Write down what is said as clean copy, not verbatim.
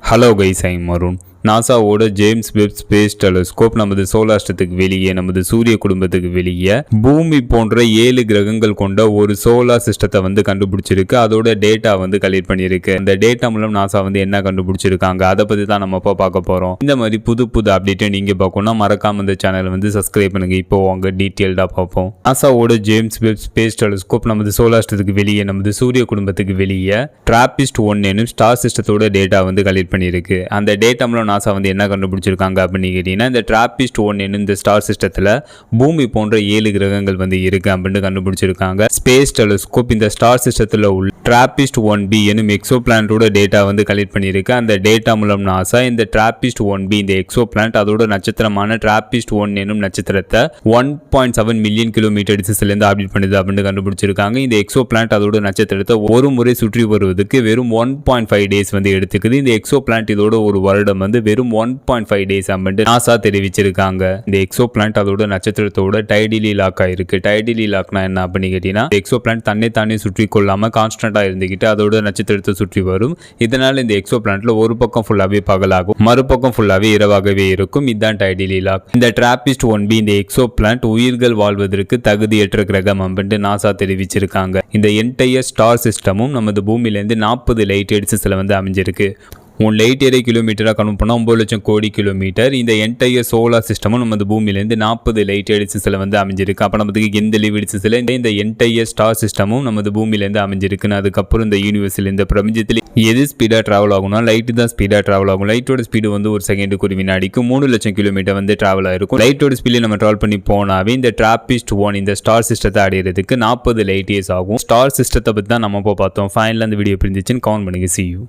Hello guys, I'm Arun. நாசாவோட James Webb space telescope நமது சோலாஸ்டத்துக்கு வெளியே, நமது சூரிய குடும்பத்துக்கு வெளியே பூமி போன்ற 7 கிரகங்கள் கொண்ட ஒரு சோலார் சிஸ்டத்தை கண்டுபிடிச்சிருக்கு. அதோட டேட்டா கலெக்ட் பண்ணியிருக்கு. அந்த டேட்டா மூலம் நாசா என்ன கண்டுபிடிச்சிருக்காங்க அதை பத்தி தான் நம்ம இப்போ பார்க்க போறோம். இந்த மாதிரி புது அப்டேட்டை நீங்க பார்க்கணும்னா மறக்காம இந்த சேனலை சப்ஸ்கிரைப் பண்ணுங்க. இப்போ வாங்க டீட்டெயில்டா பார்ப்போம். நாசாவோட ஜேம்ஸ் வெப் ஸ்பேஸ் டெலஸ்கோப் நமது சோலாஸ்டத்துக்கு வெளியே, நமது சூரிய குடும்பத்துக்கு வெளியே TRAPPIST-1 என்னும் ஸ்டார் சிஸ்டத்தோட டேட்டா கலெக்ட் பண்ணியிருக்கு. அந்த டேட்டா மூலம் நாசா என்ன கண்டுபிடிச்சிருக்காங்க அப்படின்னு கேட்டீங்கன்னா, இந்த TRAPPIST-1 என்னும் இந்த ஸ்டார் சிஸ்டத்துல பூமி போன்ற 7 கிரகங்கள் இருக்கு அப்படின்னு கண்டுபிடிச்சிருக்காங்க. ஸ்பேஸ் டெலஸ்கோப் இந்த ஸ்டார் சிஸ்டத்துல உள்ள TRAPPIST-1b என்னும் எக்ஸோ பிளானட்டோட டேட்டா கலெக்ட் பண்ணியிருக்கு. அந்த டேட்டா மூலம் நாசா இந்த TRAPPIST-1b இந்த எக்ஸோ பிளானட் அதோட நட்சத்திரமான TRAPPIST-1 என்னும் நட்சத்திரத்தை 1.7 மில்லியன் கிலோமீட்டர் டிஸ்டன்ஸ்ல இருந்து ஆர்பிட் பண்ணுது அப்படின்னு கண்டுபிடிச்சிருக்காங்க. இந்த எக்ஸோ பிளானட் அதோட நட்சத்திரத்தை ஒரு முறை சுற்றி வருவதற்கு வெறும் 1.5 டேஸ் எடுத்துக்குது. இந்த எக்ஸோ பிளானட் இதோட ஒரு வருடம் வெறும் 1.5 டேஸ் அப்படின்னு நாசா தெரிவிச்சிருக்காங்க. இந்த எக்ஸோ பிளானட் அதோட நட்சத்திரத்தோட டைடிலி லாக் ஆயிருக்கு. டைடிலி லாக்னா என்ன அப்படின்னு கேட்டீங்கன்னா, எக்ஸோ பிளானட் தானே சுற்றி கொள்ளாம கான்ஸ்டன்டா இருந்துகிட்டு அதோட நட்சத்திரத்தை சுற்றி வரும். இதனால இந்த எக்ஸோ பிளானட்ல ஒரு பக்கம் ஃபுல்லாவே பகலாகும், மறுபக்கம் ஃபுல்லாவே இரவாகவே இருக்கும். இதுதான் டைடிலி லாக். இந்த TRAPPIST-1b இந்த எக்ஸோ பிளானட் உயிர்கள் வாழ்வதற்கு தகுதியற்ற கிரகம் அப்படின்னு நாசா தெரிவிச்சிருக்காங்க. இந்த என்டையர் ஸ்டார் சிஸ்டமும் நமது பூமியில இருந்து 40 லைட் எடிசஸ்ல அமைஞ்சிருக்கு. லைட் ஏரியா கிலோமீட்டராக கன்வெர்ட் பண்ணால் 9 லட்சம் கோடி கிலோமீட்டர். இந்த என்டையர் சோலார் சிஸ்டமும் நமது பூமியிலேருந்து 40 லைட் எடிசஸில் அமைஞ்சிருக்கு. அப்போ நமக்கு எந்த லிவ் எடிசஸில் இந்த என்டையர் ஸ்டார் சிஸ்டமும் நமது பூமியிலேருந்து அமைஞ்சிருக்குன்னு. அதுக்கப்புறம் இந்த யூனிவர்ஸில் இந்த பிரபஞ்சத்தில் எது ஸ்பீடாக ட்ராவல் ஆகும்னா லைட்டு தான் ஸ்பீடாக ட்ராவல் ஆகும். லைட்டோட ஸ்பீடு ஒரு செகண்டுக்கு ஒரு வினாடிக்கு 3 லட்சம் கிலோமீட்டர் ட்ராவல் ஆயிருக்கும். லைட்டோட ஸ்பீடில் நம்ம ட்ராவல் பண்ணி போனாவே இந்த TRAPPIST-1 இந்த ஸ்டார் சிஸ்டத்தை அடையிறதுக்கு 40 லைட் இயர்ஸ் ஆகும். ஸ்டார் சிஸ்டத்தை பற்றி தான் நம்ம இப்போ பார்த்தோம். ஃபைனலாக அந்த வீடியோ பிரிஞ்சிச்சுன்னு கமெண்ட் பண்ணுங்க. See you.